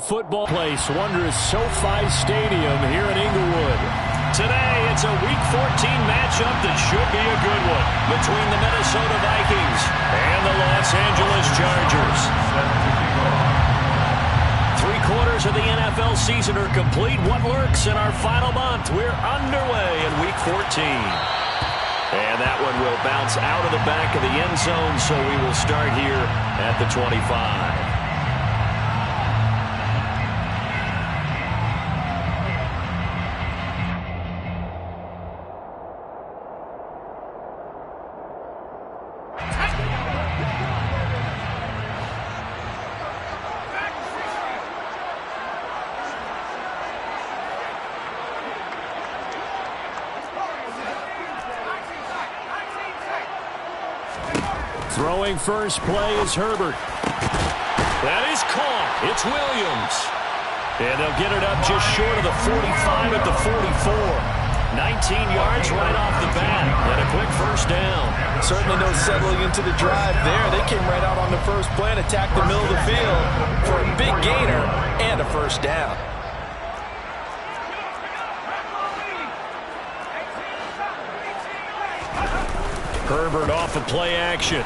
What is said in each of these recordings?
football place, wondrous SoFi Stadium here in Inglewood. Today, it's a Week 14 matchup that should be a good one between the Minnesota Vikings and the Los Angeles Chargers. 3/4 of the NFL season are complete. What lurks in our final month? We're underway in Week 14. And that one will bounce out of the back of the end zone, so we will start here at the 25. Throwing first play is Herbert. That is caught. It's Williams. And they'll get it up just short of the 45 at the 44. 19 yards right off the bat. And a quick first down. Certainly no settling into the drive there. They came right out on the first play and attacked the middle of the field for a big gainer and a first down. Herbert off of play action.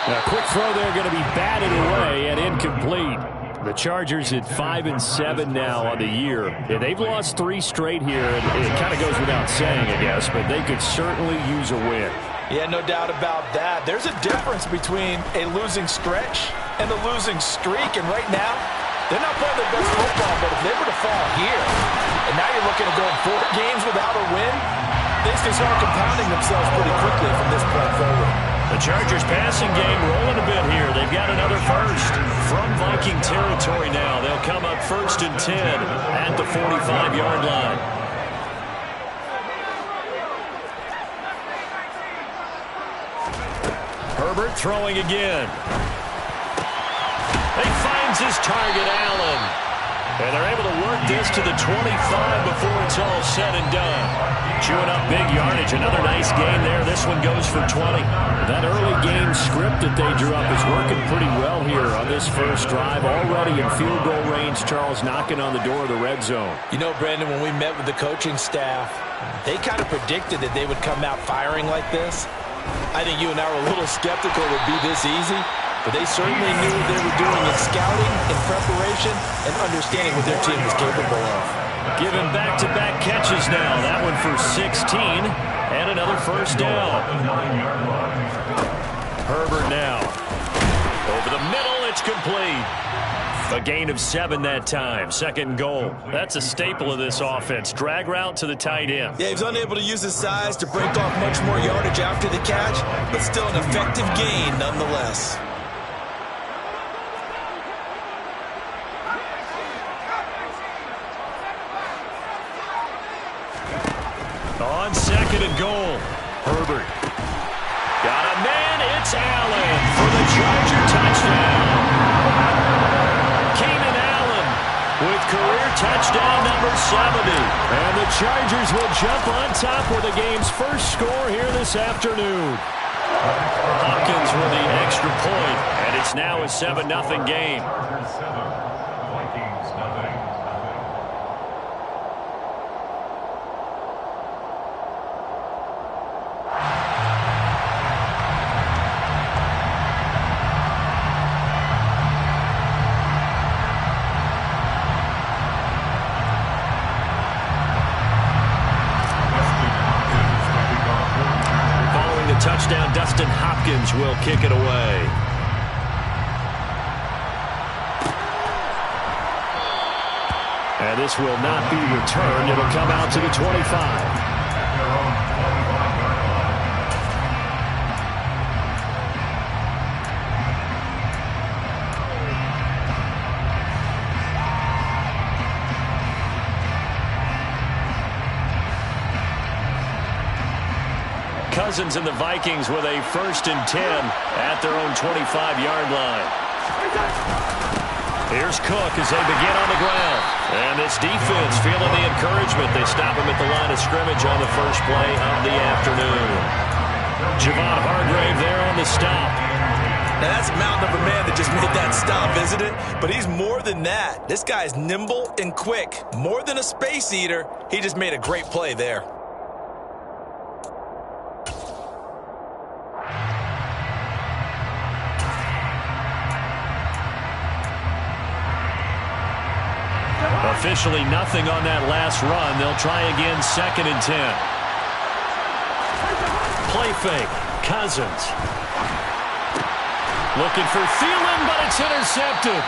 A quick throw there going to be batted away and incomplete. The Chargers at 5-7 now on the year. Yeah, they've lost 3 straight here, and it kind of goes without saying, I guess, but they could certainly use a win. Yeah, no doubt about that. There's a difference between a losing stretch and a losing streak, and right now, they're not playing their best football, but if they were to fall here, and now you're looking to go 4 games without a win, things can start compounding themselves pretty quickly from this point forward. The Chargers passing game rolling a bit here. They've got another first from Viking territory now. They'll come up 1st and 10 at the 45-yard line. Herbert throwing again. He finds his target, Allen. And they're able to work this to the 25 before it's all said and done. Chewing up big yardage. Another nice gain there. This one goes for 20. That early game script that they drew up is working pretty well here on this first drive. Already in field goal range, Charles knocking on the door of the red zone. You know, Brandon, when we met with the coaching staff, they kind of predicted that they would come out firing like this. I think you and I were a little skeptical it would be this easy. But they certainly knew what they were doing in scouting, in preparation, and understanding what their team was capable of. Giving back-to-back catches now. That one for 16, and another first down. Herbert now. Over the middle, it's complete. A gain of 7 that time. 2nd goal. That's a staple of this offense. Drag route to the tight end. Yeah, he was unable to use his size to break off much more yardage after the catch, but still an effective gain nonetheless. On 2nd and goal, Herbert. Got a man, it's Allen for the Charger touchdown. Keenan Allen with career touchdown number 70. And the Chargers will jump on top with the game's first score here this afternoon. Hopkins with the extra point, and it's now a 7-0 game. Touchdown, Dustin Hopkins will kick it away. And this will not be returned. It'll come out to the 25. Cousins and the Vikings with a 1st and 10 at their own 25-yard line. Here's Cook as they begin on the ground. And this defense feeling the encouragement. They stop him at the line of scrimmage on the first play of the afternoon. Javon Hargrave there on the stop. Now, that's a mountain of a man that just made that stop, isn't it? But he's more than that. This guy's nimble and quick. More than a space eater, he just made a great play there. Officially nothing on that last run. They'll try again, 2nd and 10. Play fake. Cousins. Looking for Thielen, but it's intercepted.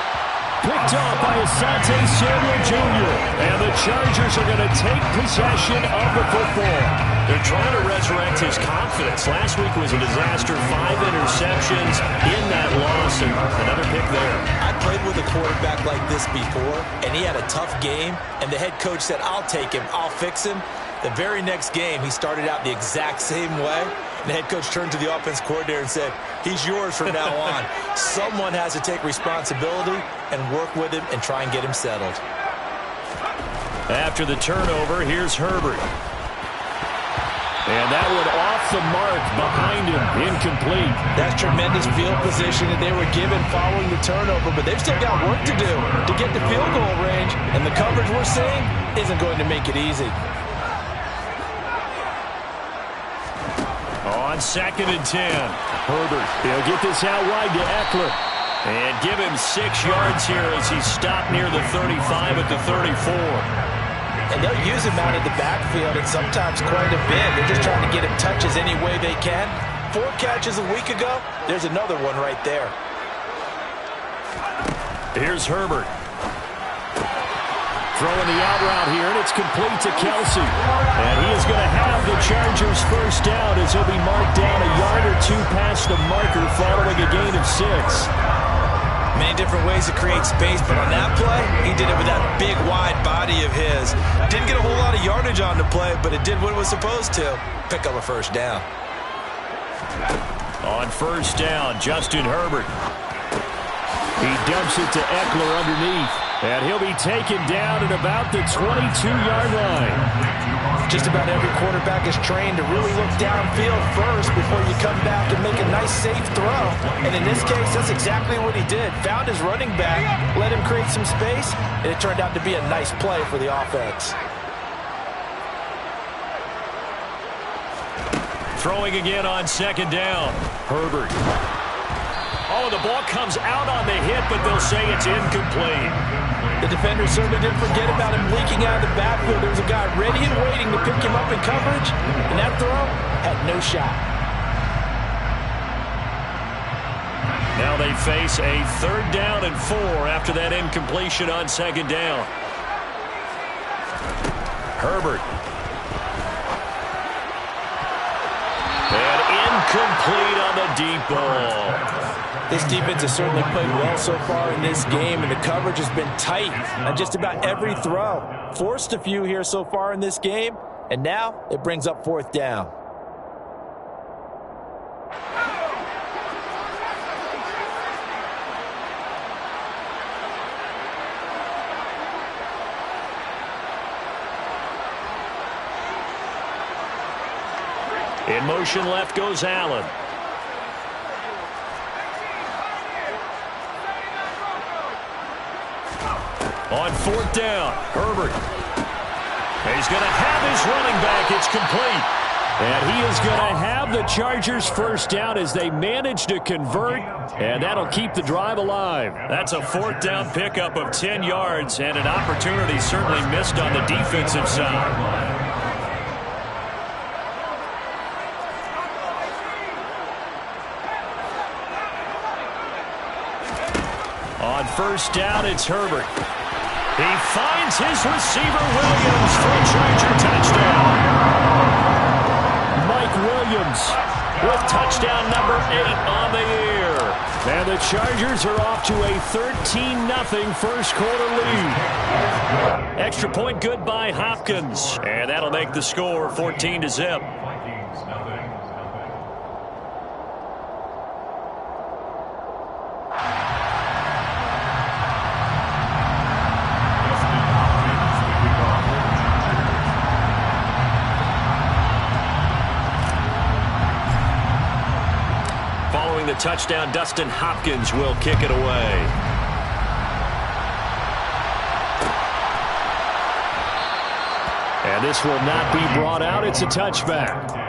Picked off by Asante Samuel Jr. And the Chargers are going to take possession of the football. They're trying to resurrect his confidence. Last week was a disaster. 5 interceptions in that loss, and another pick there. I played with a quarterback like this before, and he had a tough game, and the head coach said, I'll take him, I'll fix him. The very next game, he started out the exact same way. The head coach turned to the offense coordinator and said, he's yours from now on. Someone has to take responsibility and work with him and try and get him settled. After the turnover, here's Herbert. And that one off the mark behind him, incomplete. That's tremendous field position that they were given following the turnover, but they've still got work to do to get the field goal range, and the coverage we're seeing isn't going to make it easy. On 2nd and 10, Herbert, he'll get this out wide to Eckler. And give him 6 yards here as he's stopped near the 35 at the 34. And they'll use him out of the backfield, and sometimes quite a bit. They're just trying to get him touches any way they can. 4 catches a week ago. There's another one right there. Here's Herbert. Throwing the out route here, and it's complete to Kelsey. And he is going to have the Chargers first down as he'll be marked down a yard or 2 past the marker following a gain of 6. Many different ways to create space, but on that play, he did it with that big, wide body of his. Didn't get a whole lot of yardage on the play, but it did what it was supposed to. Pick up a first down. On first down, Justin Herbert. He dumps it to Eckler underneath. And he'll be taken down at about the 22-yard line. Just about every quarterback is trained to really look downfield first before you come back and make a nice, safe throw. And in this case, that's exactly what he did. Found his running back, let him create some space, and it turned out to be a nice play for the offense. Throwing again on 2nd down. Herbert. Oh, the ball comes out on the hit, but they'll say it's incomplete. The defender certainly didn't forget about him leaking out of the backfield. There was a guy ready and waiting to pick him up in coverage, and that throw had no shot. Now they face a 3rd down and 4 after that incompletion on 2nd down. Herbert. And incomplete on the deep ball. This defense has certainly played well so far in this game, and the coverage has been tight on just about every throw. Forced a few here so far in this game, and now it brings up 4th down. In motion left goes Allen. On 4th down, Herbert. He's going to have his running back. It's complete. And he is going to have the Chargers first down as they manage to convert, and that'll keep the drive alive. That's a 4th down pickup of 10 yards, and an opportunity certainly missed on the defensive side. On first down, it's Herbert. He finds his receiver, Williams, for a Charger touchdown. Mike Williams with touchdown number 8 on the year. And the Chargers are off to a 13-0 first quarter lead. Extra point good by Hopkins. And that'll make the score 14-0. the touchdown. Dustin Hopkins will kick it away. And this will not be brought out. It's a touchback.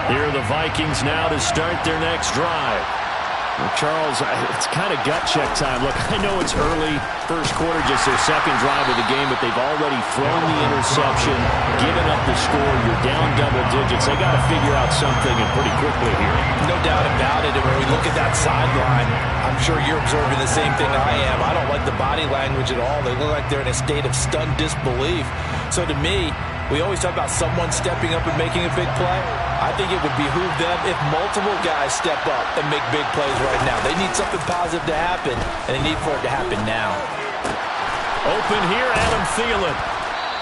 Here are the Vikings now to start their next drive. Well, Charles, it's kind of gut check time. Look, I know it's early, first quarter, just their second drive of the game, but they've already thrown the interception, given up the score. You're down double digits. They got to figure out something, and pretty quickly here. No doubt about it. And when we look at that sideline, I'm sure you're observing the same thing I am. I don't like the body language at all. They look like they're in a state of stunned disbelief. So to me, we always talk about someone stepping up and making a big play. I think it would behoove them if multiple guys step up and make big plays right now. They need something positive to happen, and they need for it to happen now. Open here, Adam Thielen.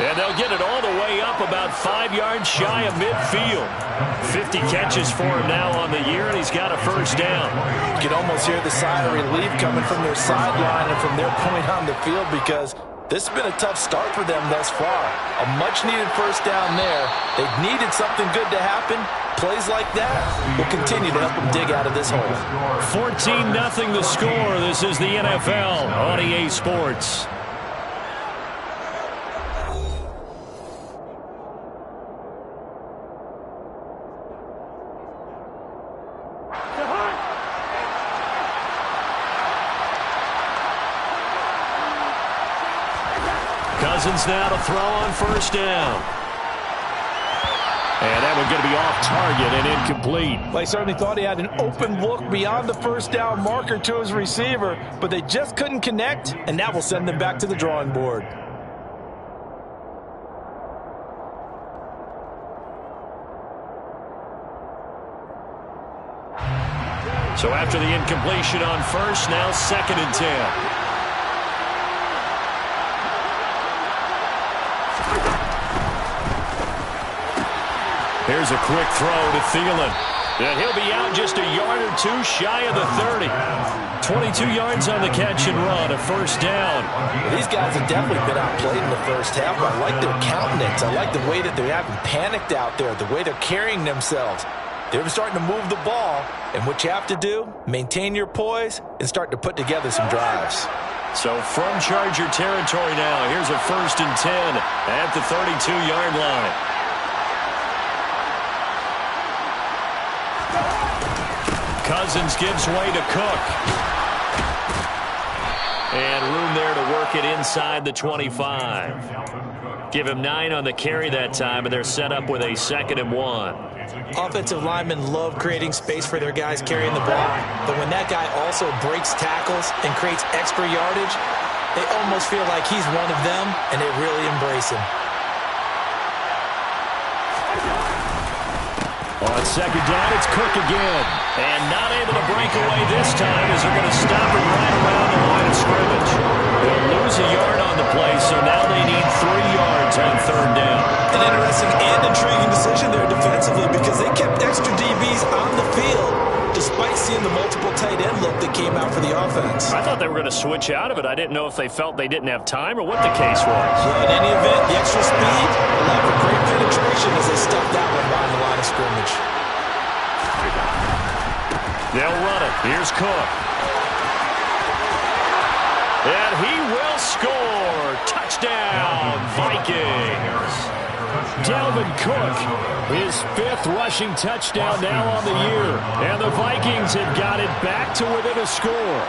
And they'll get it all the way up about 5 yards shy of midfield. 50 catches for him now on the year, and he's got a first down. You can almost hear the sigh of relief coming from their sideline and from their point on the field, because this has been a tough start for them thus far. A much-needed first down there. They've needed something good to happen. Plays like that will continue to help them dig out of this hole. 14-0 the score. This is the NFL on EA Sports. Cousins now to throw on first down. And that one's going to be off target and incomplete. Well, he certainly thought he had an open look beyond the first down marker to his receiver, but they just couldn't connect, and that will send them back to the drawing board. So after the incompletion on first, now 2nd and 10. Here's a quick throw to Thielen. And he'll be out just a yard or two shy of the 30. 22 yards on the catch and run, a first down. These guys have definitely been outplayed in the first half. I like their countenance. I like the way that they haven't panicked out there, the way they're carrying themselves. They're starting to move the ball, and what you have to do, maintain your poise and start to put together some drives. So from Charger territory now, here's a 1st and 10 at the 32-yard line. Cousins gives way to Cook. And room there to work it inside the 25. Give him 9 on the carry that time, and they're set up with a 2nd and 1. Offensive linemen love creating space for their guys carrying the ball, but when that guy also breaks tackles and creates extra yardage, they almost feel like he's one of them, and they really embrace him. On 2nd down, it's Cook again. And not able to break away this time as they're going to stop him right around the line of scrimmage. They'll lose a yard on the play, so now they need 3 yards on 3rd down. An interesting and intriguing decision there defensively, because they kept extra DBs on the field despite seeing the multiple tight end look that came out for the offense. I thought they were going to switch out of it. I didn't know if they felt they didn't have time or what the case was. Yeah, in any event, the extra speed allowed for great penetration as they stuffed that one behind the line of scrimmage. They'll run it. Here's Cook. And he will score. Touchdown, Vikings. Dalvin Cook, his 5th rushing touchdown now on the year. And the Vikings have got it back to within a score.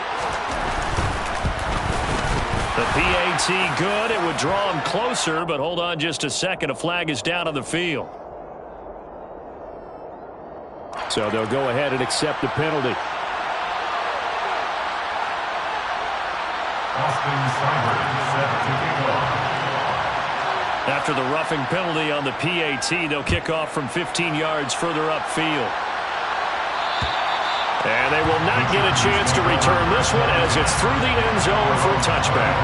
The PAT good. It would draw him closer, but hold on just a second. A flag is down on the field. So they'll go ahead and accept the penalty. After the roughing penalty on the PAT, they'll kick off from 15 yards further upfield. And they will not get a chance to return this one as it's through the end zone for a touchback.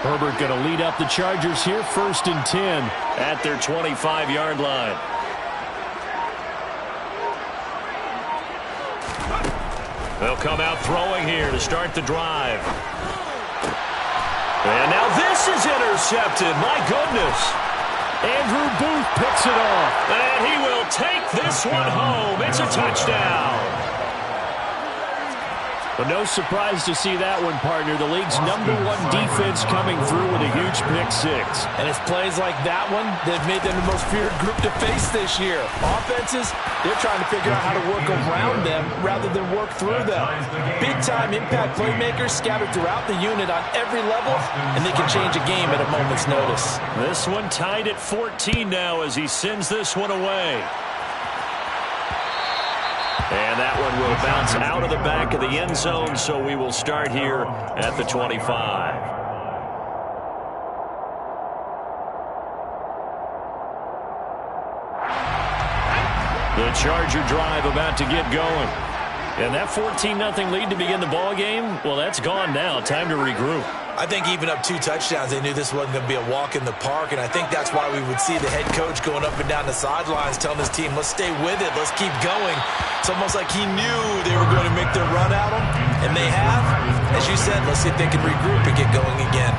Herbert going to lead up the Chargers here, 1st and 10 at their 25-yard line. They'll come out throwing here to start the drive. And now this is intercepted. My goodness. Andrew Booth picks it off. And he will take this one home. It's a touchdown. But no surprise to see that one, partner. The league's #1 defense coming through with a huge pick-6. And it's plays like that one that have made them the most feared group to face this year. Offenses, they're trying to figure out how to work around them rather than work through them. Big-time impact playmakers scattered throughout the unit on every level, and they can change a game at a moment's notice. This one tied at 14 now as he sends this one away. And that one will bounce out of the back of the end zone, so we will start here at the 25. The Charger drive about to get going. And that 14-0 lead to begin the ball game, well, that's gone now. Time to regroup. I think even up 2 touchdowns, they knew this wasn't going to be a walk in the park, and I think that's why we would see the head coach going up and down the sidelines telling his team, let's stay with it, let's keep going. It's almost like he knew they were going to make their run at him, and they have. As you said, let's see if they can regroup and get going again.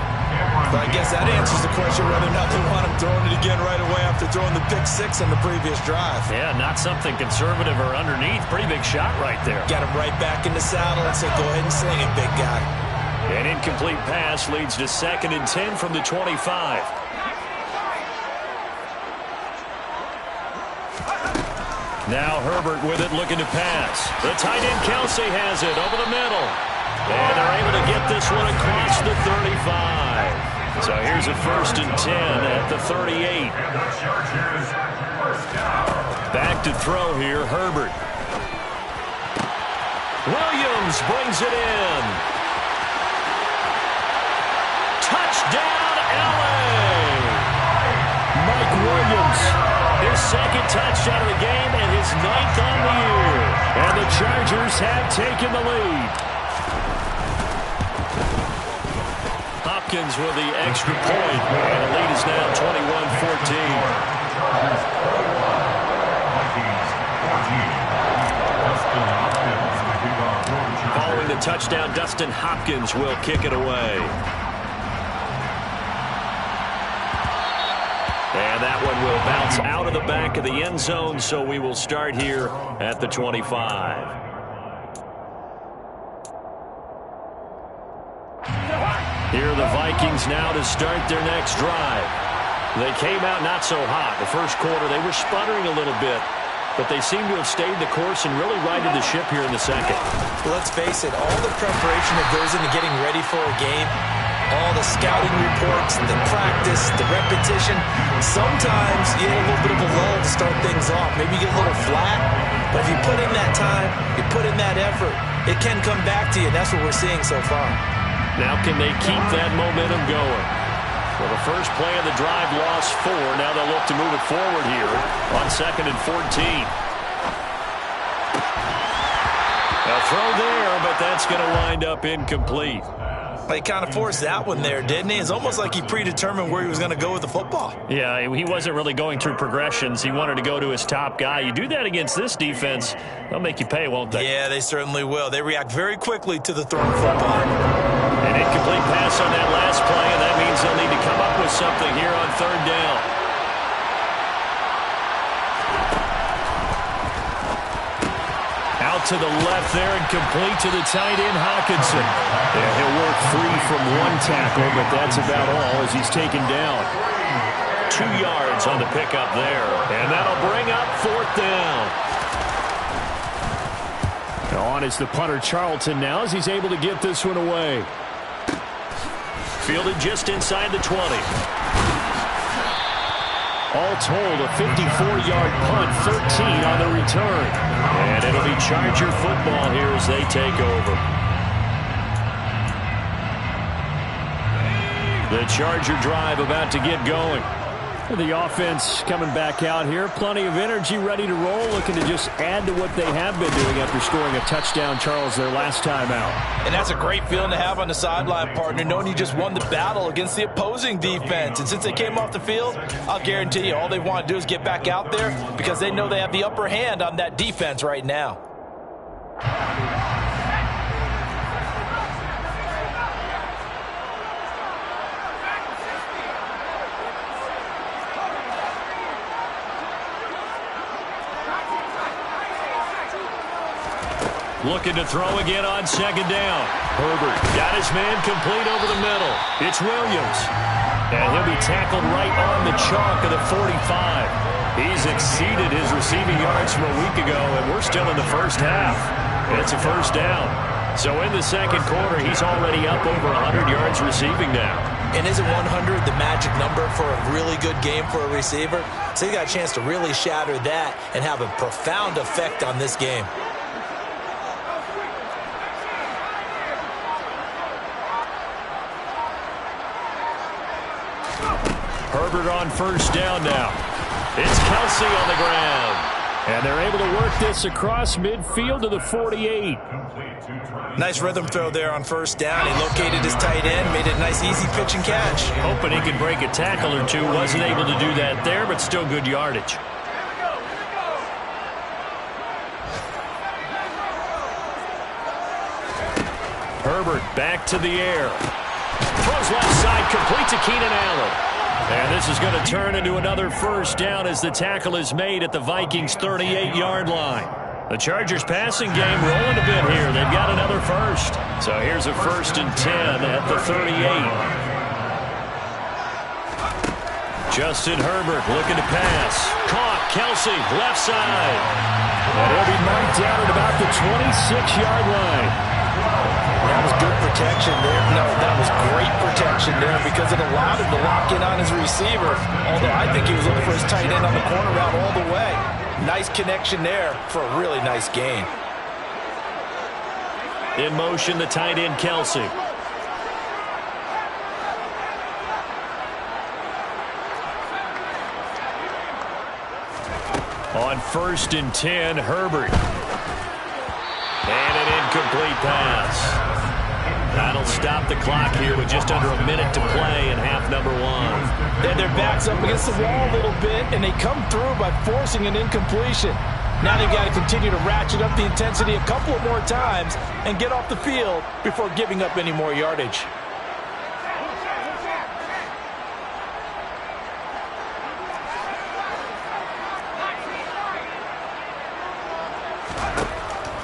But I guess that answers the question whether or not they want him throwing it again right away after throwing the pick-6 on the previous drive. Yeah, not something conservative or underneath. Pretty big shot right there. Got him right back in the saddle and said, go ahead and sling it, big guy. An incomplete pass leads to 2nd and 10 from the 25. Now Herbert with it, looking to pass. The tight end Kelsey has it over the middle. And they're able to get this one across the 35. So here's a 1st and 10 at the 38. Back to throw here, Herbert. Williams brings it in. Touchdown, LA! Mike Williams, his 2nd touchdown of the game and his 9th on the year. And the Chargers have taken the lead. Hopkins with the extra point, and the lead is now 21-14. Following the touchdown, Dustin Hopkins will kick it away. And that one will bounce out of the back of the end zone, so we will start here at the 25. Here are the Vikings now to start their next drive. They came out not so hot. The first quarter, they were sputtering a little bit, but they seem to have stayed the course and really righted the ship here in the second. Let's face it, all the preparation that goes into getting ready for a game, all the scouting reports, the practice, the repetition, sometimes you get a little bit of a lull to start things off. Maybe you get a little flat, but if you put in that time, you put in that effort, it can come back to you, and that's what we're seeing so far. Now can they keep that momentum going? Well, the first play of the drive lost 4. Now they'll look to move it forward here on 2nd and 14. A throw there, but that's going to wind up incomplete. He kind of forced that one there, didn't he? It's almost like he predetermined where he was going to go with the football. Yeah, he wasn't really going through progressions. He wanted to go to his top guy. You do that against this defense, they'll make you pay, won't they? Yeah, they certainly will. They react very quickly to the thrown football. An incomplete pass on that last play, and that means they'll need to come up with something here on 3rd down. Out to the left there and complete to the tight end, Hockenson. Yeah, he'll work free from one tackle, but that's about all as he's taken down. 2 yards on the pickup there, and that'll bring up 4th down. On is the punter Charlton now as he's able to get this one away. Fielded just inside the 20. All told, a 54-yard punt, 13 on the return. And it'll be Charger football here as they take over. The Charger drive about to get going. The offense coming back out here. Plenty of energy, ready to roll, looking to just add to what they have been doing after scoring a touchdown, Charles, their last time out. And that's a great feeling to have on the sideline, partner, knowing you just won the battle against the opposing defense. And since they came off the field, I'll guarantee you all they want to do is get back out there because they know they have the upper hand on that defense right now. Looking to throw again on second down. Herbert got his man complete over the middle. It's Williams. And he'll be tackled right on the chalk of the 45. He's exceeded his receiving yards from a week ago, and we're still in the first half. It's a first down. So in the second quarter, he's already up over 100 yards receiving now. And isn't 100 the magic number for a really good game for a receiver? So he got a chance to really shatter that and have a profound effect on this game. Herbert on first down now. It's Kelsey on the ground. And they're able to work this across midfield to the 48. Nice rhythm throw there on first down. He located his tight end, made it a nice easy pitch and catch. Hoping he could break a tackle or two. Wasn't able to do that there, but still good yardage. Herbert back to the air. Throws left side, complete to Keenan Allen. And this is going to turn into another first down as the tackle is made at the Vikings' 38-yard line. The Chargers passing game rolling a bit here. They've got another first. So here's a 1st and 10 at the 38. Justin Herbert looking to pass. Caught. Kelsey, left side. And he'll be marked down at about the 26-yard line. That was good protection there. No, that was great protection there because it allowed him to lock in on his receiver. Although I think he was looking for his tight end on the corner route all the way. Nice connection there for a really nice gain. In motion, the tight end, Kelsey. On 1st and 10, Herbert. And an incomplete pass. That'll stop the clock here with just under a minute to play in half number one. And their backs up against the wall a little bit, and they come through by forcing an incompletion. Now they've got to continue to ratchet up the intensity a couple of more times and get off the field before giving up any more yardage.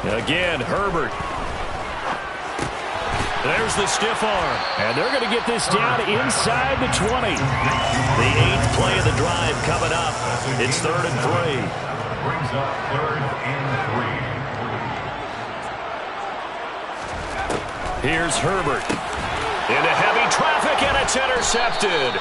Again, Herbert. There's the stiff arm. And they're going to get this down inside the 20. The 8th play of the drive coming up. It's 3rd and 3. Brings up 3rd and 3. Here's Herbert. Into heavy traffic, and it's intercepted.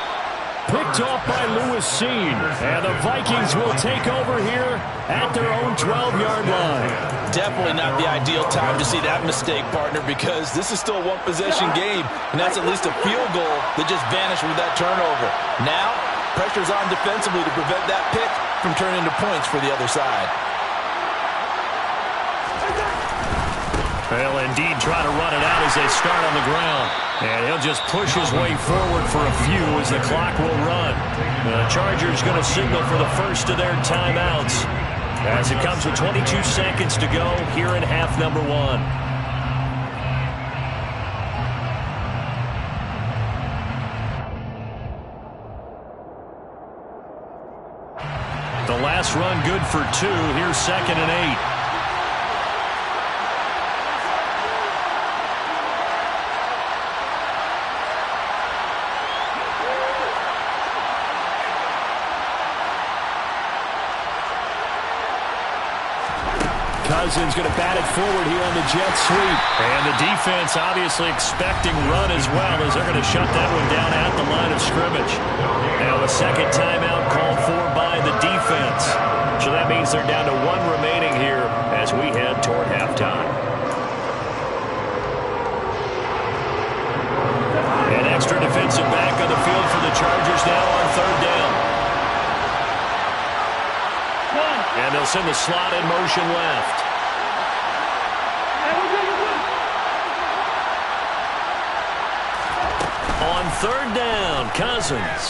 Picked off by Lewis Seen. And the Vikings will take over here at their own 12-yard line. Definitely not the ideal time to see that mistake, partner, because this is still a one-possession game, and that's at least a field goal that just vanished with that turnover. Now, pressure's on defensively to prevent that pick from turning into points for the other side. They'll indeed try to run it out as they start on the ground. And he'll just push his way forward for a few as the clock will run. The Chargers going to signal for the first of their timeouts as it comes with 22 seconds to go here in half number one. The last run good for 2. Here's 2nd and 8. Cousins going to bat it forward here on the jet sweep. And the defense obviously expecting run as well as they're going to shut that one down at the line of scrimmage. Now a second timeout called for by the defense. So that means they're down to 1 remaining here as we head toward halftime. An extra defensive back on the field for the Chargers now on 3rd down. they'll send the slot in motion left. On third down, Cousins.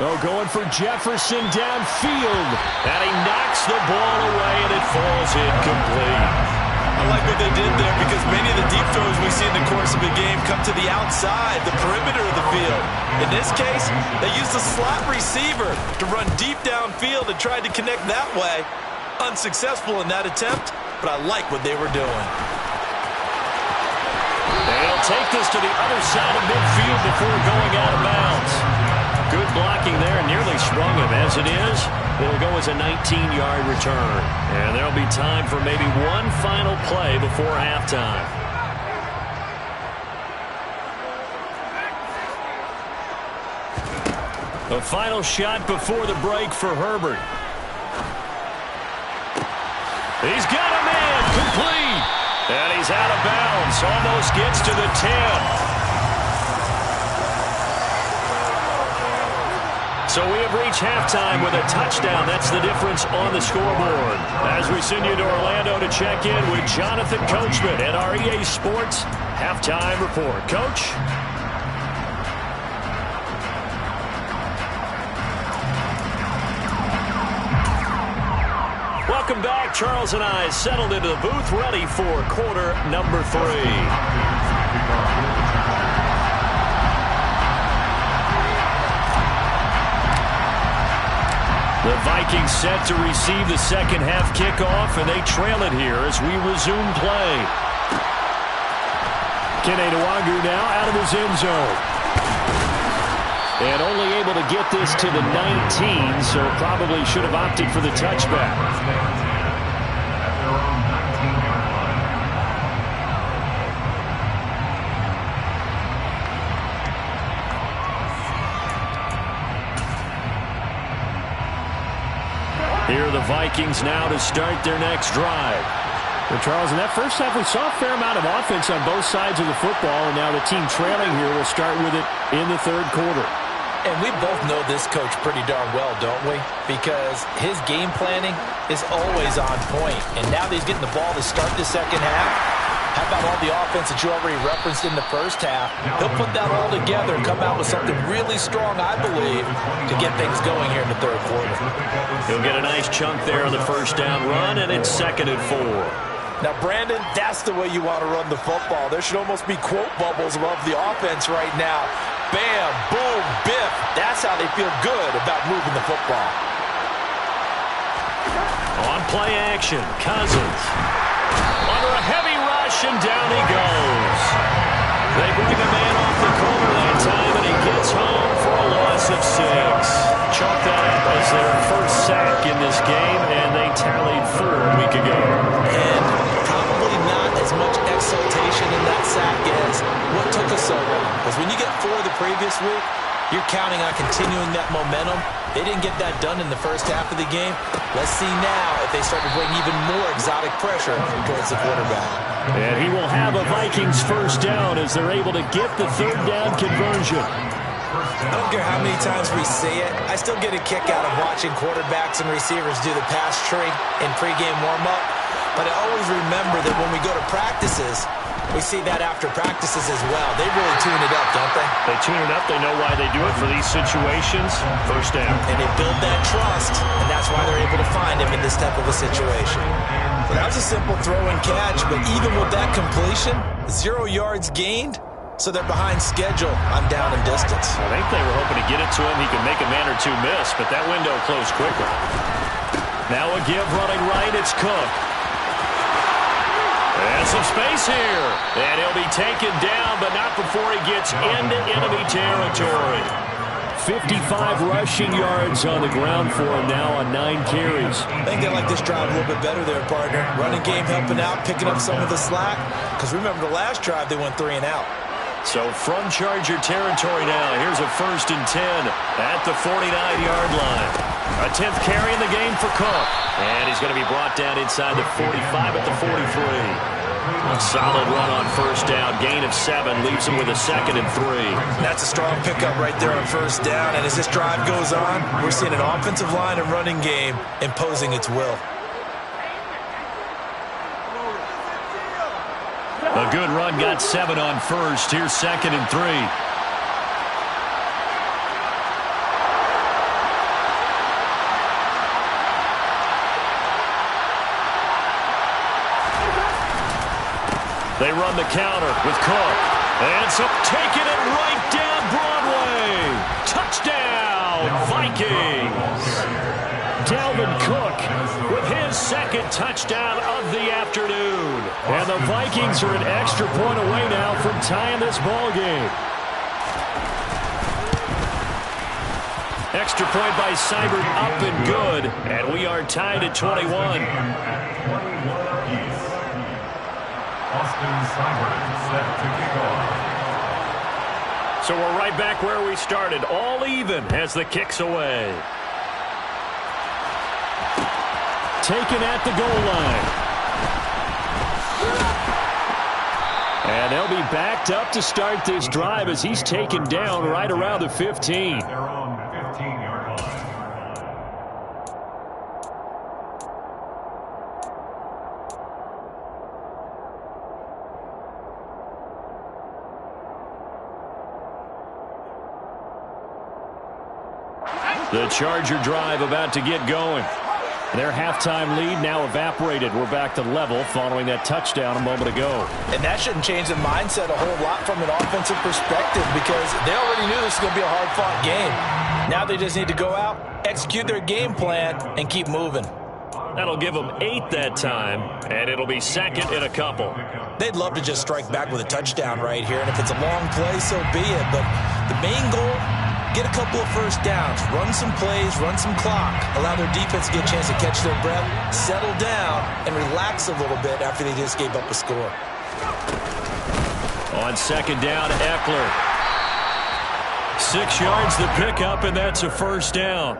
Oh, going for Jefferson downfield. And he knocks the ball away, and it falls incomplete. I like what they did there because many of the deep throws we see in the course of a game come to the outside, the perimeter of the field. In this case, they used a slot receiver to run deep downfield and tried to connect that way. Unsuccessful in that attempt, but I like what they were doing. They'll take this to the other side of midfield before going out of bounds. Good blocking there, nearly sprung him. As it is, it'll go as a 19-yard return. And there'll be time for maybe one final play before halftime. A final shot before the break for Herbert. He's got a man, complete. And he's out of bounds, almost gets to the 10. So we have reached halftime with a touchdown. That's the difference on the scoreboard. As we send you to Orlando to check in with Jonathan Coachman at our EA Sports Halftime Report. Coach? Welcome back. Charles and I settled into the booth, ready for quarter number 3. The Vikings set to receive the second half kickoff, and they trail it here as we resume play. Kene Nwangu now out of his end zone. And only able to get this to the 19, so probably should have opted for the touchback. Here are the Vikings now to start their next drive. Well, Charles, in that first half, we saw a fair amount of offense on both sides of the football, and now the team trailing here will start with it in the third quarter. And we both know this coach pretty darn well, don't we? Because his game planning is always on point. And now that he's getting the ball to start the second half, how about all the offense that you already referenced in the first half? He'll put that all together and come out with something really strong, I believe, to get things going here in the third quarter. He'll get a nice chunk there on the first down run, and it's 2nd and 4. Now, Brandon, that's the way you want to run the football. There should almost be quote bubbles above the offense right now. Bam, boom, biff. That's how they feel good about moving the football. On play action, Cousins. Under a heavy rush, and down he goes. They bring a man off the corner that time, and he gets home for a loss of 6. Chalk that up as their first sack in this game, and they tallied 4 a week ago. And probably not as much exultation in that sack as what took us so long. Because when you get 4 the previous week, you're counting on continuing that momentum. They didn't get that done in the first half of the game. Let's see now if they start to bring even more exotic pressure towards the quarterback. And he will have a Vikings first down as they're able to get the third down conversion. I don't care how many times we say it, I still get a kick out of watching quarterbacks and receivers do the pass tree in pregame warm-up. But I always remember that when we go to practices, we see that after practices as well. They really tune it up, don't they? They tune it up. They know why they do it for these situations. First down. And they build that trust, and that's why they're able to find him in this type of a situation. Well, that was a simple throw and catch, but even with that completion, 0 yards gained, so they're behind schedule on down and distance. I think they were hoping to get it to him. He could make a man or two miss, but that window closed quickly. Now a give running right. It's Cook. And some space here. And he'll be taken down, but not before he gets into enemy territory. 55 rushing yards on the ground for him now on 9 carries. I think they like this drive a little bit better there, partner. Running game helping out, picking up some of the slack. Because remember the last drive, they went 3 and out. So from Charger territory now, here's a 1st and 10 at the 49-yard line. A 10th carry in the game for Cook. And he's going to be brought down inside the 45 at the 43. A solid run on first down. Gain of 7 leaves him with a 2nd and 3. That's a strong pickup right there on first down. And as this drive goes on, we're seeing an offensive line and running game imposing its will. A good run, got 7 on first. Here's 2nd and 3. They run the counter with Cook. And so taking it right down Broadway. Touchdown, Vikings. Dalvin Cook with his 2nd touchdown of the afternoon. And the Vikings are an extra point away now from tying this ball game. Extra point by Seibert up and good. And we are tied at 21. Austin Seibert set to kick off. So we're right back where we started, all even as the kick's away. Taken at the goal line. And they'll be backed up to start this drive as he's taken down right around the 15. They're on 15-yard line. The Charger drive about to get going. Their halftime lead now evaporated. We're back to level following that touchdown a moment ago. And that shouldn't change the mindset a whole lot from an offensive perspective because they already knew this was going to be a hard-fought game. Now they just need to go out, execute their game plan, and keep moving. That'll give them 8 that time, and it'll be 2nd and a couple. They'd love to just strike back with a touchdown right here, and if it's a long play, so be it. But the main goal, get a couple of first downs, run some plays, run some clock, allow their defense to get a chance to catch their breath, settle down, and relax a little bit after they just gave up a score. On 2nd down, Eckler. 6 yards the pickup, and that's a first down.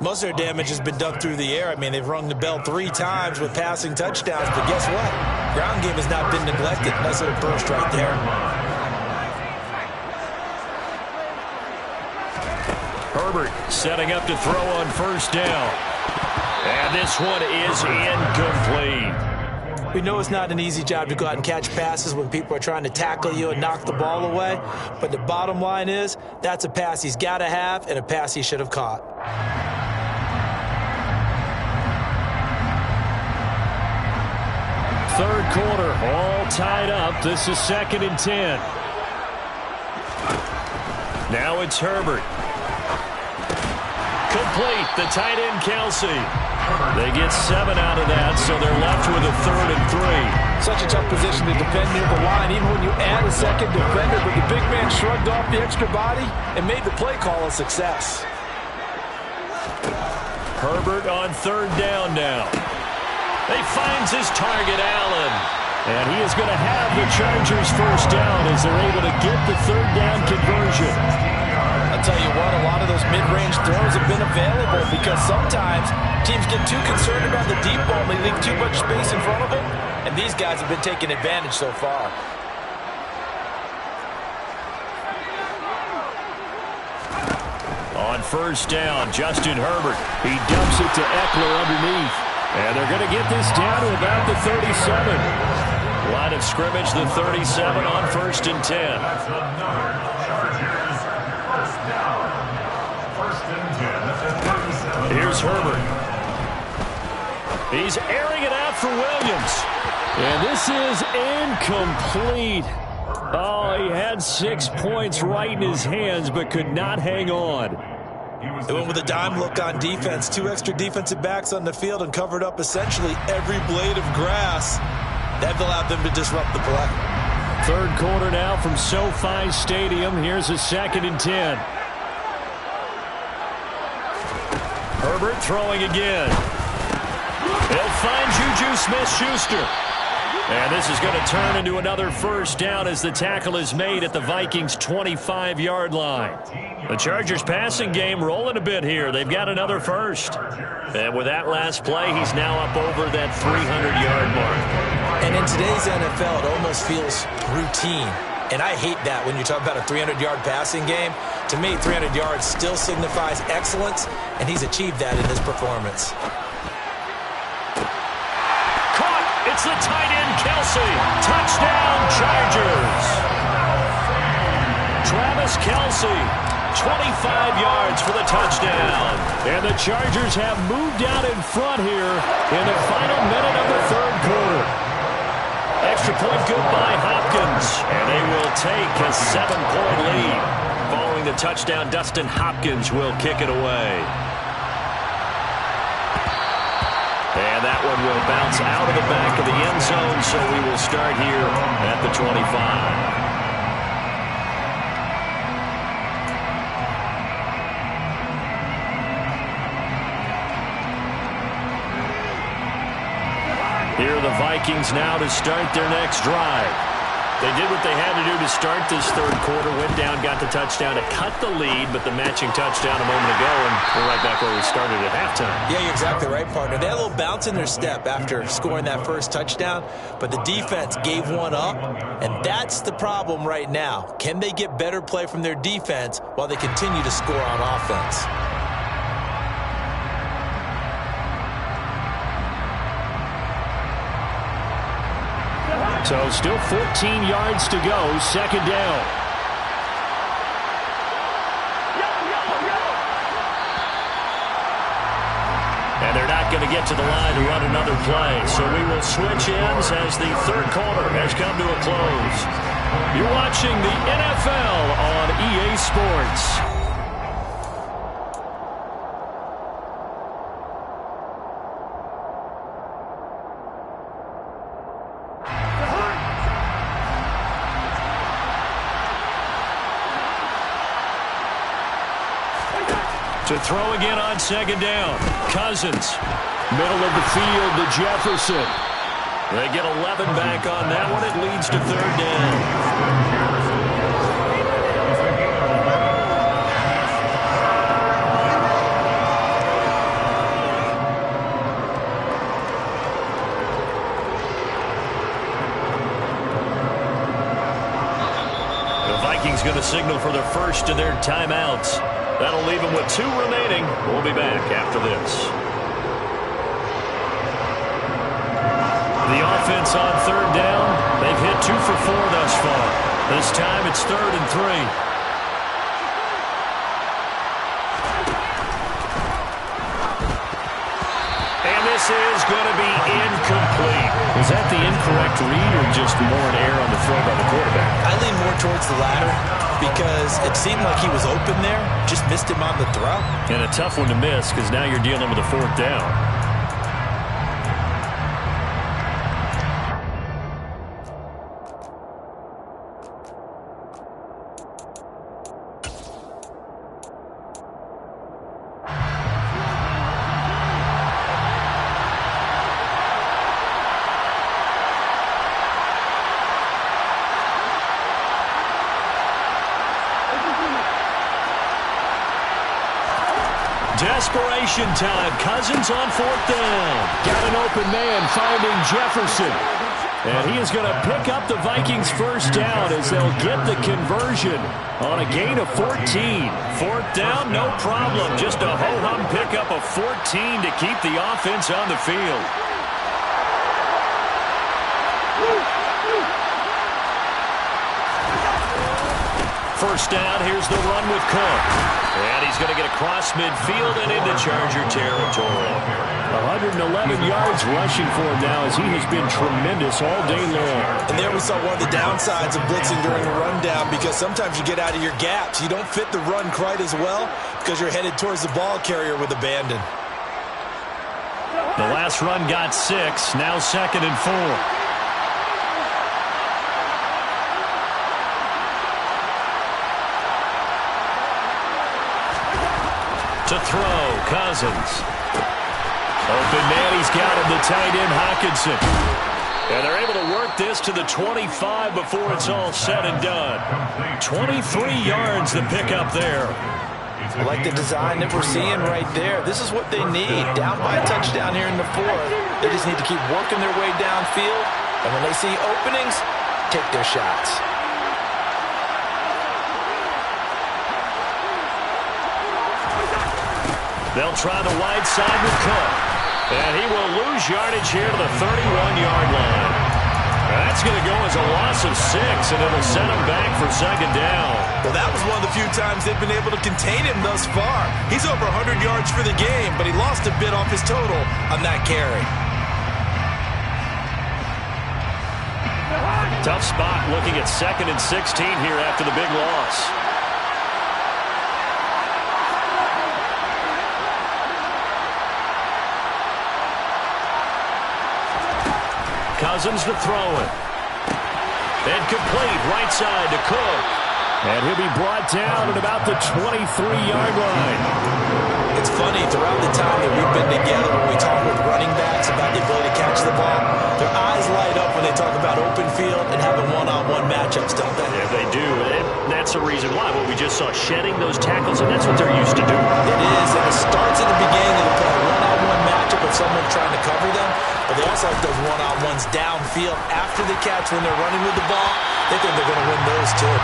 Most of their damage has been done through the air. I mean, they've rung the bell 3 times with passing touchdowns, but guess what? Ground game has not been neglected. Nice little burst right there. Herbert setting up to throw on first down. And this one is incomplete. We know it's not an easy job to go out and catch passes when people are trying to tackle you and knock the ball away. But the bottom line is, that's a pass he's got to have and a pass he should have caught. Third quarter, all tied up. This is 2nd and 10. Now it's Herbert. Complete, the tight end, Kelsey. They get 7 out of that, so they're left with a 3rd and 3. Such a tough position to defend near the line, even when you add a second defender, but the big man shrugged off the extra body and made the play call a success. Herbert on 3rd down now. He finds his target, Allen. And he is going to have the Chargers first down as they're able to get the 3rd down conversion. I'll tell you what, a lot of those mid-range throws have been available because sometimes teams get too concerned about the deep ball and they leave too much space in front of them, and these guys have been taking advantage so far. On first down, Justin Herbert. He dumps it to Eckler underneath. And they're going to get this down to about the 37. Line of scrimmage, the 37 on 1st and 10. That's another Chargers first down. 1st and 10 at the 37. Here's Herbert. He's airing it out for Williams. And this is incomplete. Oh, he had 6 points right in his hands, but could not hang on. They went with a dime look on defense. 2 extra defensive backs on the field and covered up essentially every blade of grass. That allowed them to disrupt the play. Third quarter now from SoFi Stadium. Here's a 2nd and 10. Herbert throwing again. He'll find Juju Smith-Schuster. And this is going to turn into another first down as the tackle is made at the Vikings' 25-yard line. The Chargers passing game rolling a bit here. They've got another first. And with that last play, he's now up over that 300-yard mark. And in today's NFL, it almost feels routine. And I hate that when you talk about a 300-yard passing game. To me, 300 yards still signifies excellence, and he's achieved that in his performance. It's the tight end, Kelsey. Touchdown, Chargers. Travis Kelce, 25 yards for the touchdown. And the Chargers have moved out in front here in the final minute of the third quarter. Extra point good by Hopkins. And they will take a 7-point lead. Following the touchdown, Dustin Hopkins will kick it away. And that one will bounce out of the back of the end zone, so we will start here at the 25. Here are the Vikings now to start their next drive. They did what they had to do to start this third quarter, went down, got the touchdown to cut the lead, but the matching touchdown a moment ago, and we're right back where we started at halftime. Yeah, you're exactly right, partner. They had a little bounce in their step after scoring that first touchdown, but the defense gave one up, and that's the problem right now. Can they get better play from their defense while they continue to score on offense? So still 14 yards to go, second down. And they're not going to get to the line to run another play. So we will switch ends as the third quarter has come to a close. You're watching the NFL on EA Sports. To throw again on second down. Cousins. Middle of the field to Jefferson. They get 11 back on that one. It leads to third down. The Vikings going to signal for the first of their timeouts. That'll leave them with 2 remaining. We'll be back after this. The offense on third down. They've hit 2 for 4 thus far. This time it's 3rd and 3. And this is going to be incomplete. Is that the incorrect read or just more an error on the throw by the quarterback? I lean more towards the latter because it seemed like he was open there, just missed him on the throw. And a tough one to miss because now you're dealing with a 4th down. Desperation time. Cousins on 4th down. Got an open man finding Jefferson. And he is going to pick up the Vikings' first down as they'll get the conversion on a gain of 14. 4th down, no problem. Just a ho-hum pickup of 14 to keep the offense on the field. First down, here's the run with Cook. And he's going to get across midfield and into Charger territory. 111 yards rushing for him now as he has been tremendous all day long. And there we saw one of the downsides of blitzing during a rundown because sometimes you get out of your gaps. You don't fit the run quite as well because you're headed towards the ball carrier with abandon. The last run got 6, now 2nd and 4. To throw, Cousins. Open man, he's got him, the tight end, Hockenson. And they're able to work this to the 25 before it's all said and done. 23 yards the pickup there. I like the design that we're seeing right there. This is what they need. Down by a touchdown here in the 4th. They just need to keep working their way downfield. And when they see openings, take their shots. They'll try the wide side with Cook. And he will lose yardage here to the 31-yard line. That's going to go as a loss of 6, and it'll set him back for second down. Well, that was one of the few times they've been able to contain him thus far. He's over 100 yards for the game, but he lost a bit off his total on that carry. Tough spot looking at 2nd and 16 here after the big loss. Cousins to throw it. Incomplete, right side to Cook. And he'll be brought down at about the 23-yard line. It's funny, throughout the time that we've been together, when we talk with running backs about the ability to catch the ball, their eyes light up when they talk about open field and having one-on-one matchups, don't they? Yeah, they do. And that's the reason why. Well, we just saw shedding those tackles, and that's what they're used to doing. It is, and it starts at the beginning of the play. One-on-one matchup if someone's trying to cover them, but they also like those one-on-ones downfield after the catch when they're running with the ball. They think they're going to win those too.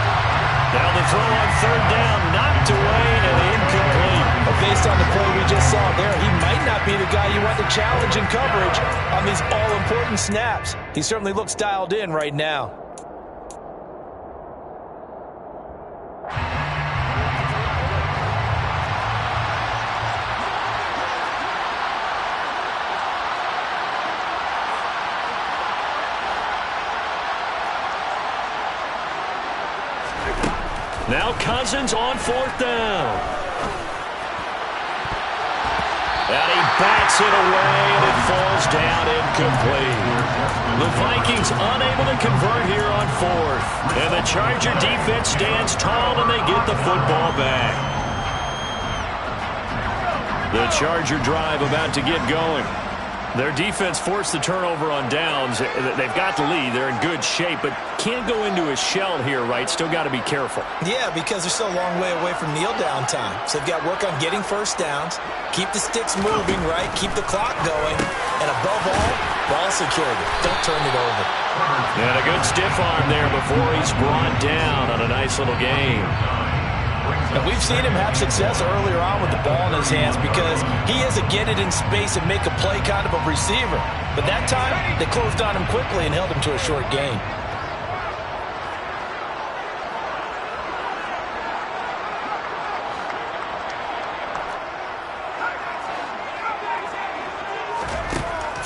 Now the throw on 3rd down, knocked away and incomplete. But based on the play we just saw there, he might not be the guy you want to challenge in coverage on these all-important snaps. He certainly looks dialed in right now. Now Cousins on 4th down. And he bats it away, and it falls down incomplete. The Vikings unable to convert here on 4th. And the Charger defense stands tall, and they get the football back. The Charger drive about to get going. Their defense forced the turnover on downs. They've got the lead. They're in good shape, but can't go into a shell here, right? Still got to be careful. Yeah, because they're still a long way away from kneel down time. So they've got to work on getting first downs, keep the sticks moving, right? Keep the clock going. And above all, ball security. Don't turn it over. And a good stiff arm there before he's brought down on a nice little game. And we've seen him have success earlier on with the ball in his hands because he is a get it in space and make a play kind of a receiver. But that time, they closed on him quickly and held him to a short gain.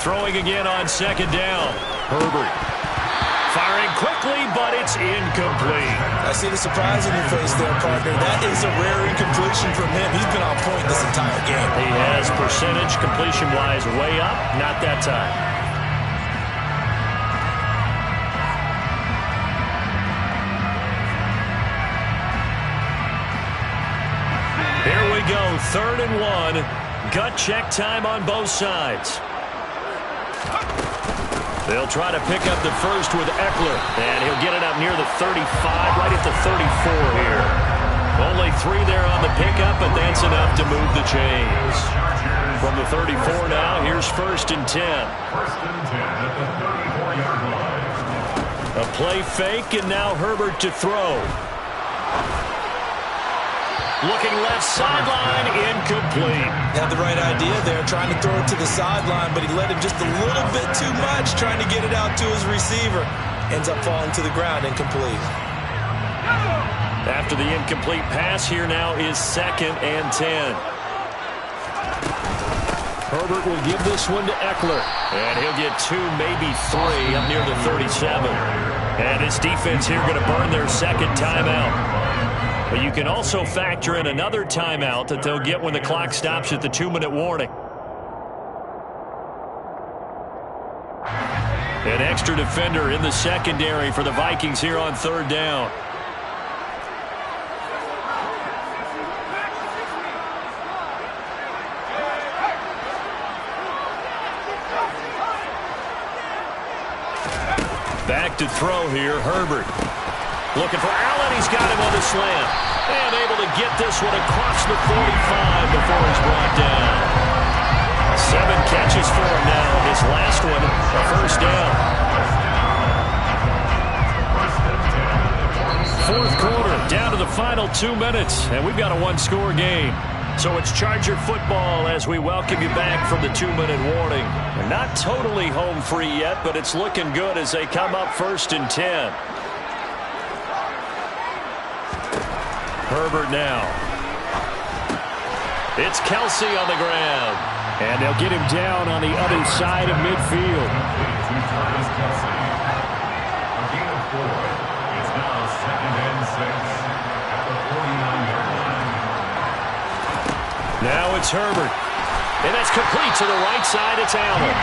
Throwing again on 2nd down. Herbert. Firing quickly, but it's incomplete. I see the surprise in your face there, partner. That is a rare incompletion from him. He's been on point this entire game. He has percentage completion-wise way up. Not that time. Here we go, 3rd and 1. Gut check time on both sides. They'll try to pick up the first with Eckler, and he'll get it up near the 35, right at the 34 here. Only 3 there on the pickup, but that's enough to move the chains. From the 34 now, here's 1st and 10. 1st and 10 at the 34-yard line. A play fake, and now Herbert to throw. Looking left sideline, incomplete. Had the right idea there, trying to throw it to the sideline, but he led him just a little bit too much, trying to get it out to his receiver. Ends up falling to the ground, incomplete. After the incomplete pass, here now is 2nd and 10. Herbert will give this one to Eckler. And he'll get 2, maybe 3, up near the 37. And his defense here going to burn their 2nd timeout. But you can also factor in another timeout that they'll get when the clock stops at the 2-minute warning. An extra defender in the secondary for the Vikings here on 3rd down. Back to throw here, Herbert. Looking for Allen. He's got him on the slant. And able to get this one across the 45 before he's brought down. 7 catches for him now. His last one, a 1st down. 4th quarter, down to the final 2 minutes. And we've got a 1-score game. So it's Charger football as we welcome you back from the 2-minute warning. They're not totally home free yet, but it's looking good as they come up 1st and 10. Herbert now. It's Kelsey on the ground. And they'll get him down on the other side of midfield. It's now 2nd and 6 at the 49-yard line. Now it's Herbert. And that's complete to the right side. It's Allen.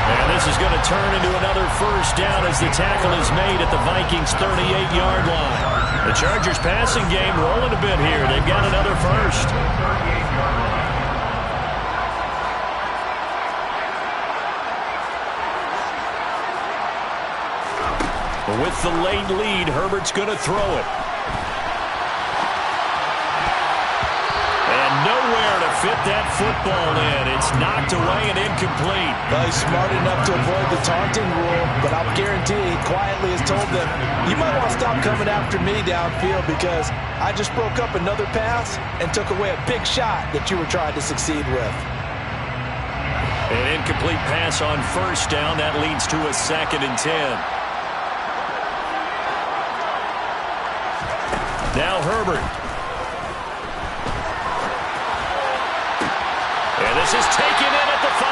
And this is going to turn into another 1st down as the tackle is made at the Vikings' 38-yard line. The Chargers passing game rolling a bit here. They've got another 1st. With the late lead, Herbert's going to throw it. And nowhere to fit that football in. It's knocked away and incomplete. Well, he's smart enough to avoid the taunting rule, but I'll guarantee he quietly has told them, you might want to stop coming after me downfield because I just broke up another pass and took away a big shot that you were trying to succeed with. An incomplete pass on 1st down. That leads to a 2nd and 10. Now Herbert. And this is taken in at the 5.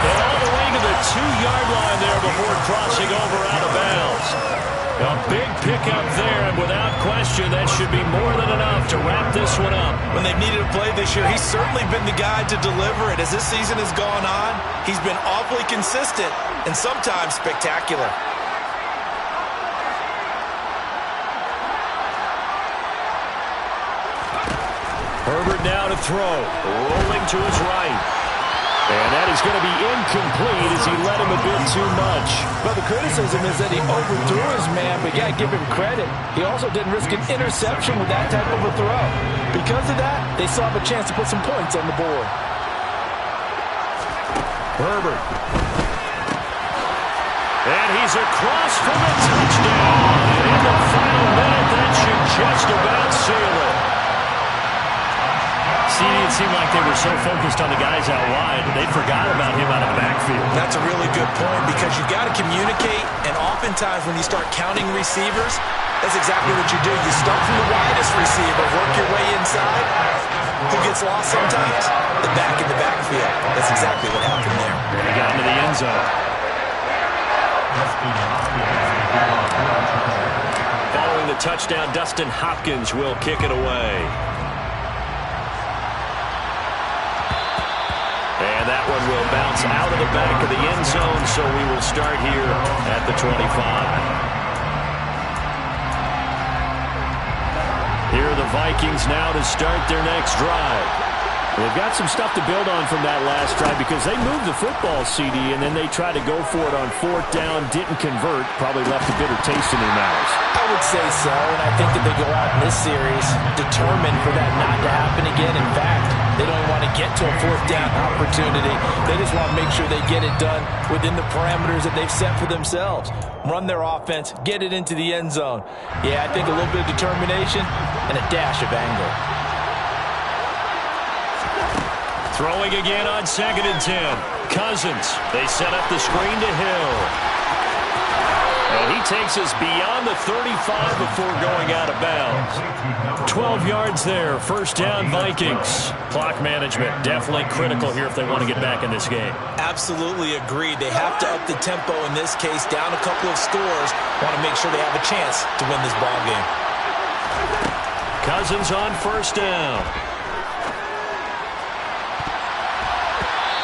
And all the way to the 2-yard line there before crossing over out of bounds. A big pickup there, and without question, that should be more than enough to wrap this one up. When they've needed a play this year, he's certainly been the guy to deliver it. As this season has gone on, he's been awfully consistent and sometimes spectacular. Herbert now to throw, rolling to his right. And that is going to be incomplete as he let him a bit too much. But the criticism is that he overthrew his man, but you got to give him credit. He also didn't risk an interception with that type of a throw. Because of that, they still have a chance to put some points on the board. Herbert. And he's across for the touchdown. And in the final minute, that should just about seal it. See, it seemed like they were so focused on the guys out wide, they forgot about him out of the backfield. That's a really good point because you've got to communicate, and oftentimes when you start counting receivers, that's exactly what you do. You start from the widest receiver, work your way inside. Who gets lost sometimes? The back in the backfield. That's exactly what happened there. He got into the end zone. Following the touchdown, Dustin Hopkins will kick it away. And that one will bounce out of the back of the end zone, so we will start here at the 25. Here are the Vikings now to start their next drive. They've got some stuff to build on from that last drive because they moved the football, CD, and then they tried to go for it on 4th down, didn't convert, probably left a bitter taste in their mouths. I would say so, and I think that they go out in this series determined for that not to happen again. In fact, they don't want to get to a 4th down opportunity. They just want to make sure they get it done within the parameters that they've set for themselves. Run their offense, get it into the end zone. Yeah, I think a little bit of determination and a dash of anger. Throwing again on 2nd and 10. Cousins. They set up the screen to Hill. And he takes us beyond the 35 before going out of bounds. 12 yards there. 1st down, Vikings. Clock management definitely critical here if they want to get back in this game. Absolutely agreed. They have to up the tempo in this case, down a couple of scores. Want to make sure they have a chance to win this ball game. Cousins on 1st down.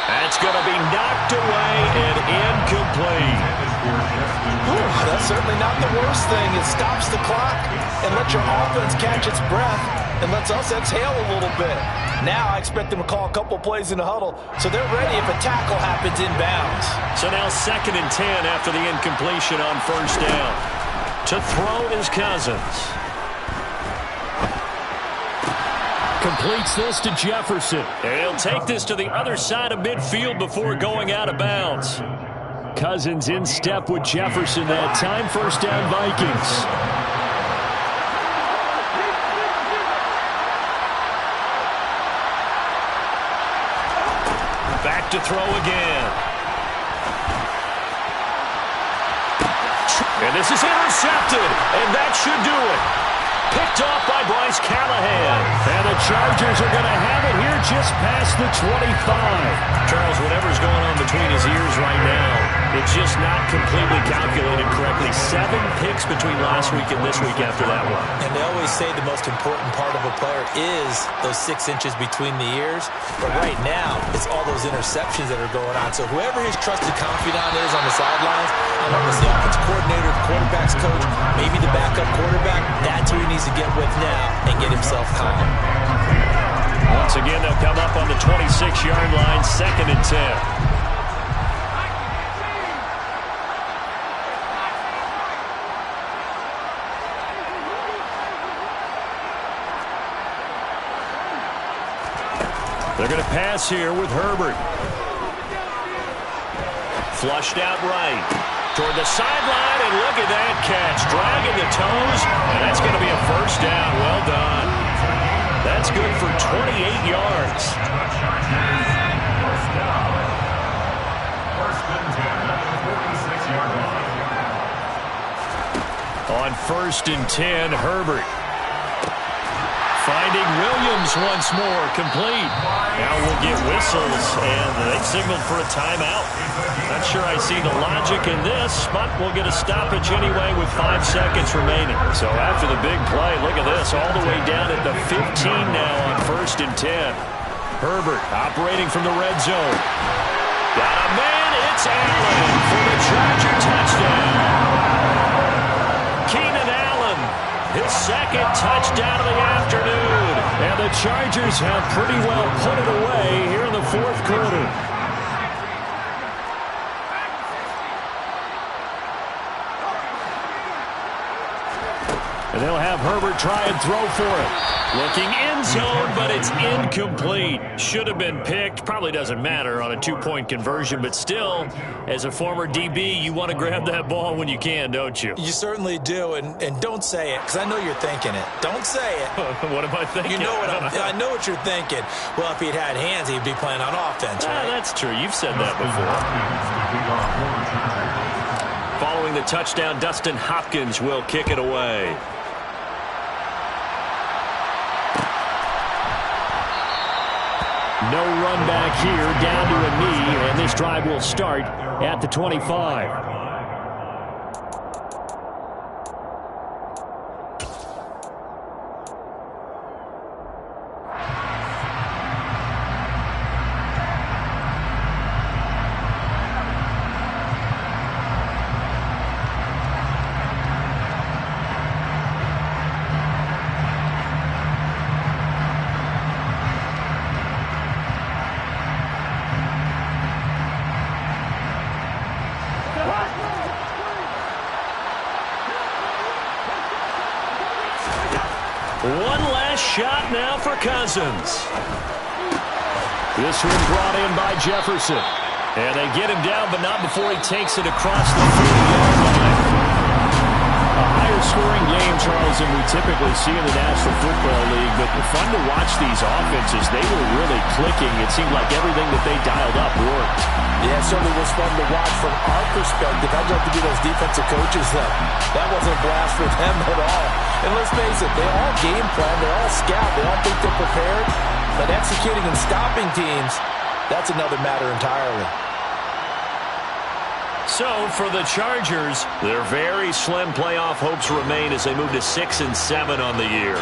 That's going to be knocked away and incomplete. That's certainly not the worst thing. It stops the clock and lets your offense catch its breath and lets us exhale a little bit. Now I expect them to call a couple plays in the huddle so they're ready if a tackle happens inbounds. So now 2nd and 10 after the incompletion on 1st down. To throw is Cousins. Completes this to Jefferson. And he'll take this to the other side of midfield before going out of bounds. Cousins in step with Jefferson that time. 1st down, Vikings. Back to throw again. And this is intercepted, and that should do it. Picked off by Bryce Callahan. And the Chargers are going to have it here just past the 25. Charles, whatever's going on between his ears right now, it's just not completely calculated correctly. 7 picks between last week and this week after that one. And they always say the most important part of a player is those 6 inches between the ears. But right now, it's all those interceptions that are going on. So whoever his trusted confidant is on the sidelines, I don't know if it's the offensive coordinator, the quarterback's coach, maybe the backup quarterback, that's who he needs to get with now and get himself calm. Once again, they'll come up on the 26-yard line, 2nd and 10. They're going to pass here with Herbert. Flushed out right. Toward the sideline, and look at that catch. Dragging the toes, and that's going to be a first down. Well done. That's good for 28 yards. First down. First and 10 at the 46-yard line. On 1st and 10, Herbert. Finding Williams once more, complete. Now we'll get whistles, and they've signaled for a timeout. Not sure I see the logic in this, but we'll get a stoppage anyway with 5 seconds remaining. So after the big play, look at this, all the way down at the 15 now on 1st and 10. Herbert operating from the red zone. Got a man, it's Allen for the Charger touchdown. Keenan Allen, his 2nd touchdown of the afternoon. And the Chargers have pretty well put it away here in the 4th quarter. And they'll have Herbert try and throw for it. Looking end zone, but it's incomplete. Should have been picked. Probably doesn't matter on a 2-point conversion, but still, as a former DB, you want to grab that ball when you can, don't you? You certainly do, and don't say it, because I know you're thinking it. Don't say it. What am I thinking? You know what I know what you're thinking. Well, if he'd had hands, he'd be playing on offense, right? That's true. You've said that before. Following the touchdown, Dustin Hopkins will kick it away. No run back here, down to a knee, and this drive will start at the 25. One last shot now for Cousins. This one brought in by Jefferson. And they get him down, but not before he takes it across the 30-yard line. A higher scoring game, Charles, than we typically see in the National Football League, but fun to watch these offenses. They were really clicking. It seemed like everything that they dialed up worked. Yeah, it certainly was fun to watch from our perspective. I'd love to be those defensive coaches, though. That wasn't a blast for them at all. And let's face it, they all game plan, they all scout, they all think they're prepared. But executing and stopping teams, that's another matter entirely. So for the Chargers, their very slim playoff hopes remain as they move to 6-7 on the year.